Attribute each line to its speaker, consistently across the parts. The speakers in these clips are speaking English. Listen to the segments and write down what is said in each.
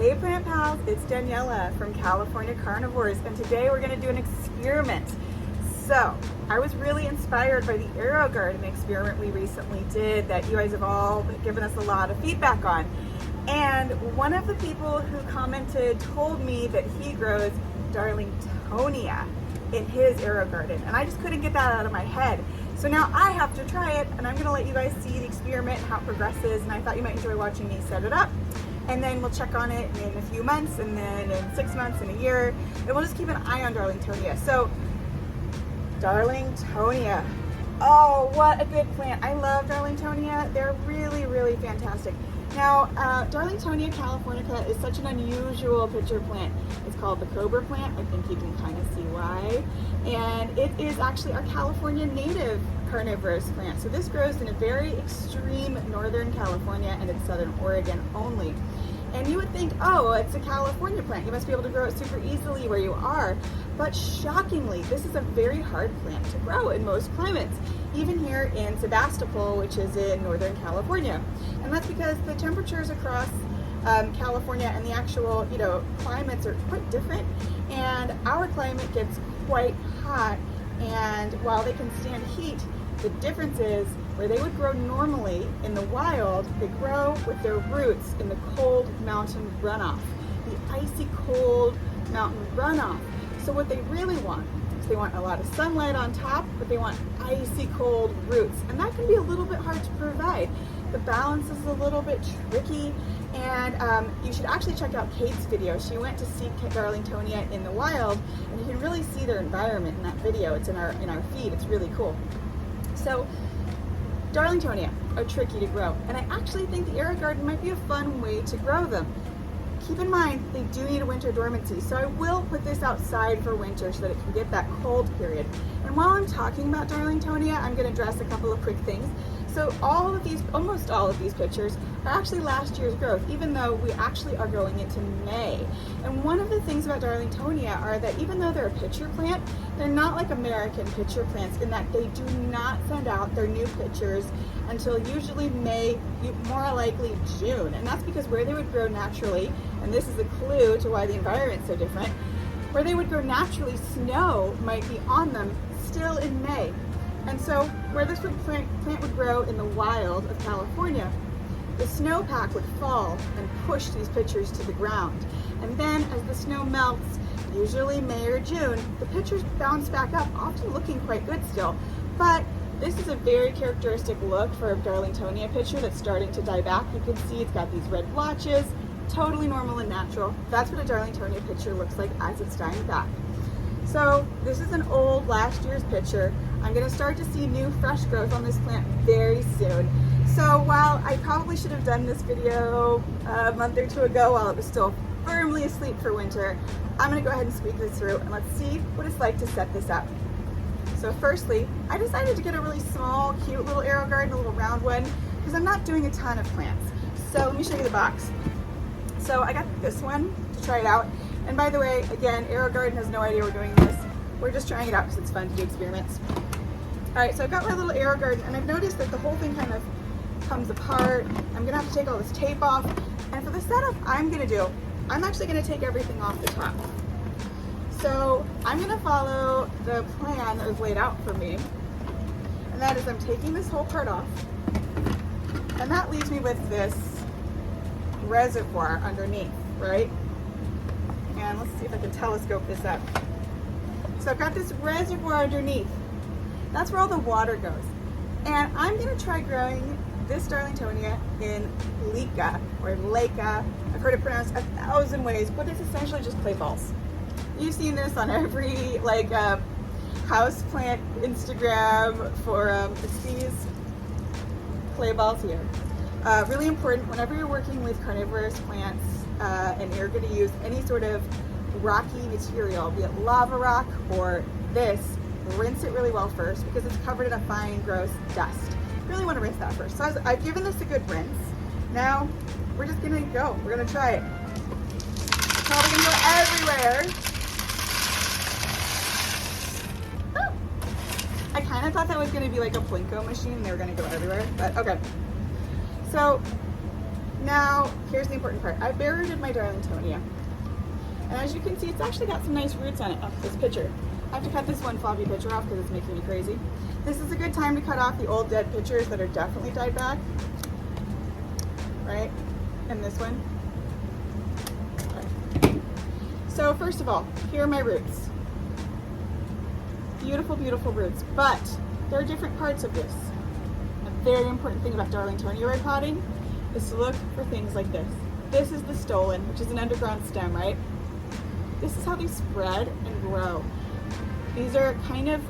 Speaker 1: Hey plant pals, it's Daniela from California Carnivores, and today we're going to do an experiment. So, I was really inspired by the Aerogarden experiment we recently did that you guys have all given us a lot of feedback on. And one of the people who commented told me that he grows Darlingtonia in his Aerogarden, and I just couldn't get that out of my head. So now I have to try it, and I'm going to let you guys see the experiment, how it progresses, and I thought you might enjoy watching me set it up. And then we'll check on it in a few months, and then in 6 months, and a year, and we'll just keep an eye on Darlingtonia. So, Darlingtonia. Oh, what a good plant. I love Darlingtonia. They're really, really fantastic. Now, Darlingtonia californica is such an unusual pitcher plant. It's called the Cobra plant. I think you can kind of see why. And it is actually our California native carnivorous plant. So this grows in a very extreme northern California and in southern Oregon only. And you would think, oh, it's a California plant. You must be able to grow it super easily where you are. But shockingly, this is a very hard plant to grow in most climates, even here in Sebastopol, which is in Northern California. And that's because the temperatures across California and the actual, climates are quite different. And our climate gets quite hot. And while they can stand heat, the difference is where they would grow normally in the wild, they grow with their roots in the cold mountain runoff, the icy cold mountain runoff. So what they really want is they want a lot of sunlight on top, but they want icy cold roots. And that can be a little bit hard to provide. The balance is a little bit tricky, and you should actually check out Kate's video. She went to see Darlingtonia in the wild, and you can really see their environment in that video. It's in our feed. It's really cool. So Darlingtonia are tricky to grow, and I actually think the Aerogarden might be a fun way to grow them. Keep in mind, they do need a winter dormancy, so I will put this outside for winter so that it can get that cold period. And while I'm talking about Darlingtonia, I'm going to address a couple of quick things. So almost all of these pictures are actually last year's growth, even though we actually are growing into May. And one of the things about Darlingtonia are that even though they're a pitcher plant, they're not like American pitcher plants in that they do not send out their new pitchers until usually May, more likely June. And that's because where they would grow naturally, and this is a clue to why the environment's so different, where they would grow naturally, snow might be on them still in May. And so where this plant would grow in the wild of California, the snowpack would fall and push these pitchers to the ground. And then as the snow melts, usually May or June, the pitchers bounce back up, often looking quite good still. But this is a very characteristic look for a Darlingtonia pitcher that's starting to die back. You can see it's got these red blotches, totally normal and natural. That's what a Darlingtonia pitcher looks like as it's dying back. So this is an old last year's pitcher. I'm going to start to see new fresh growth on this plant very soon. So while I probably should have done this video a month or two ago while it was still firmly asleep for winter, I'm going to go ahead and squeak this through and let's see what it's like to set this up. So firstly, I decided to get a really small, cute little Aerogarden, a little round one, because I'm not doing a ton of plants. So let me show you the box. So I got this one to try it out. And by the way, again, Aerogarden has no idea we're doing this. We're just trying it out because it's fun to do experiments. All right, so I've got my little Aerogarden, and I've noticed that the whole thing kind of comes apart. I'm gonna have to take all this tape off. And for the setup I'm actually gonna take everything off the top. So I'm gonna follow the plan that was laid out for me. And that is I'm taking this whole part off. And that leaves me with this reservoir underneath, right? And let's see if I can telescope this up. So I've got this reservoir underneath. That's where all the water goes. And I'm gonna try growing this Darlingtonia in Leka or Leka. I've heard it pronounced 1,000 ways, but it's essentially just clay balls. You've seen this on every house plant Instagram for it's these clay balls here. Really important whenever you're working with carnivorous plants and you're going to use any sort of rocky material, be it lava rock or this, rinse it really well first because it's covered in a fine, gross dust. You really want to rinse that first. So I've given this a good rinse. Now we're just going to go. We're going to try it. It's probably going to go everywhere. Oh. I kind of thought that was going to be like a Plinko machine and they were going to go everywhere, but okay. So Now, here's the important part. I buried my Darlingtonia. And as you can see, it's actually got some nice roots on it, off this pitcher. I have to cut this one floppy pitcher off because it's making me crazy. This is a good time to cut off the old dead pitchers that are definitely died back. Right? And this one. Okay. So first of all, here are my roots. Beautiful, beautiful roots. But there are different parts of this. A very important thing about Darlingtonia repotting is to look for things like this. This is the stolon, which is an underground stem, right? This is how they spread and grow. These are kind of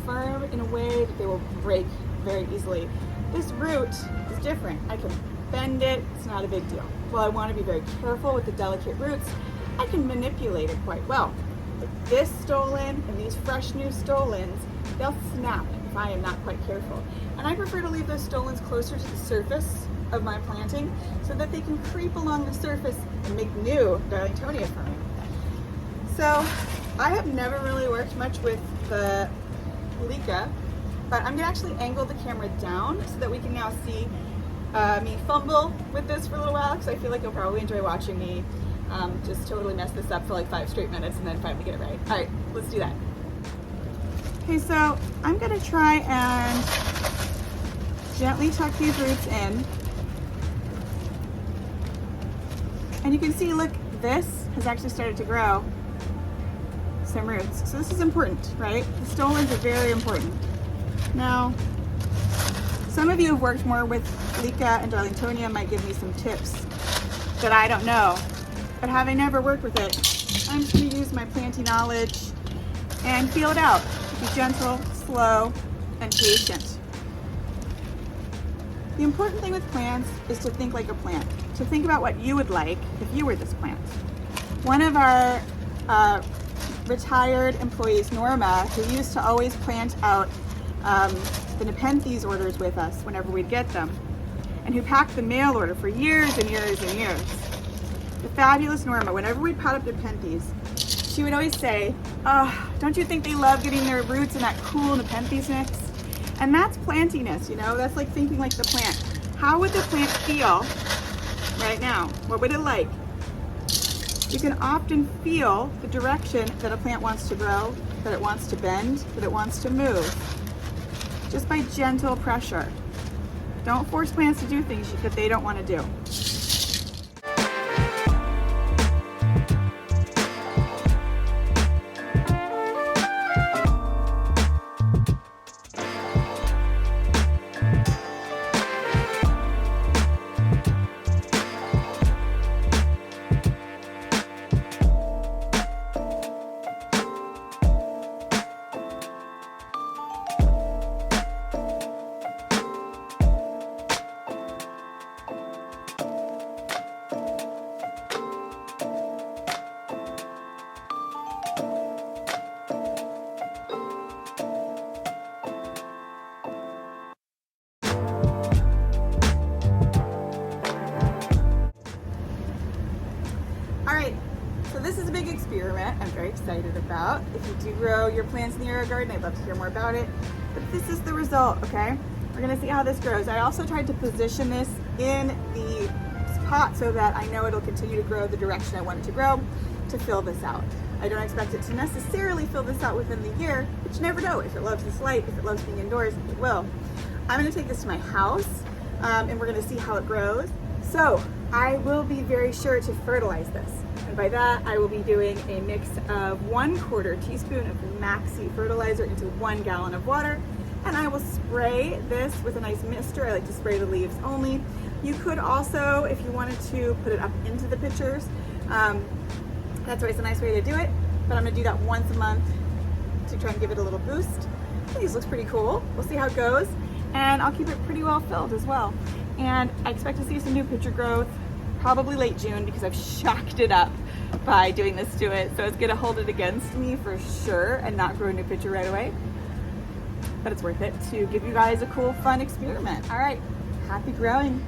Speaker 1: firm in a way that they will break very easily. This root is different. I can bend it, it's not a big deal. Well, I want to be very careful with the delicate roots. I can manipulate it quite well. But this stolon and these fresh new stolons, they'll snap if I am not quite careful. And I prefer to leave those stolons closer to the surface of my planting so that they can creep along the surface and make new Darlingtonia for me. So I have never really worked much with the Leica, but I'm gonna actually angle the camera down so that we can now see me fumble with this for a little while, because I feel like you'll probably enjoy watching me just totally mess this up for like 5 straight minutes and then finally get it right. All right, let's do that. Okay, so I'm gonna try and gently tuck these roots in. And you can see, look, this has actually started to grow some roots. So this is important, right? The stolons are very important. Now, some of you who have worked more with Leica and Darlingtonia might give me some tips that I don't know. But having never worked with it, I'm just going to use my planting knowledge and feel it out. Be gentle, slow, and patient. The important thing with plants is to think like a plant. To think about what you would like if you were this plant. One of our retired employees, Norma, who used to always plant out the Nepenthes orders with us whenever we'd get them, and who packed the mail order for years and years and years. The fabulous Norma, whenever we'd pot up Nepenthes, she would always say, "Oh, don't you think they love getting their roots in that cool Nepenthes mix?" And that's plantiness, you know, that's like thinking like the plant. How would the plant feel right now? What would it like? You can often feel the direction that a plant wants to grow, that it wants to bend, that it wants to move, just by gentle pressure. Don't force plants to do things that they don't want to do. Alright, so this is a big experiment I'm very excited about. If you do grow your plants in the Aerogarden, I'd love to hear more about it. But this is the result, okay? We're gonna see how this grows. I also tried to position this in the pot so that I know it'll continue to grow the direction I want it to grow to fill this out. I don't expect it to necessarily fill this out within the year, but you never know. If it loves this light, if it loves being indoors, it will. I'm gonna take this to my house and we're gonna see how it grows. So I will be very sure to fertilize this. And by that, I will be doing a mix of 1/4 teaspoon of Maxi fertilizer into 1 gallon of water. And I will spray this with a nice mister. I like to spray the leaves only. You could also, if you wanted to, put it up into the pitchers. That's always a nice way to do it. But I'm gonna do that once a month to try and give it a little boost. I think this looks pretty cool. We'll see how it goes. And I'll keep it pretty well filled as well. And I expect to see some new pitcher growth probably late June because I've shocked it up by doing this to it. So it's gonna hold it against me for sure and not grow a new pitcher right away. But it's worth it to give you guys a cool, fun experiment. All right, happy growing.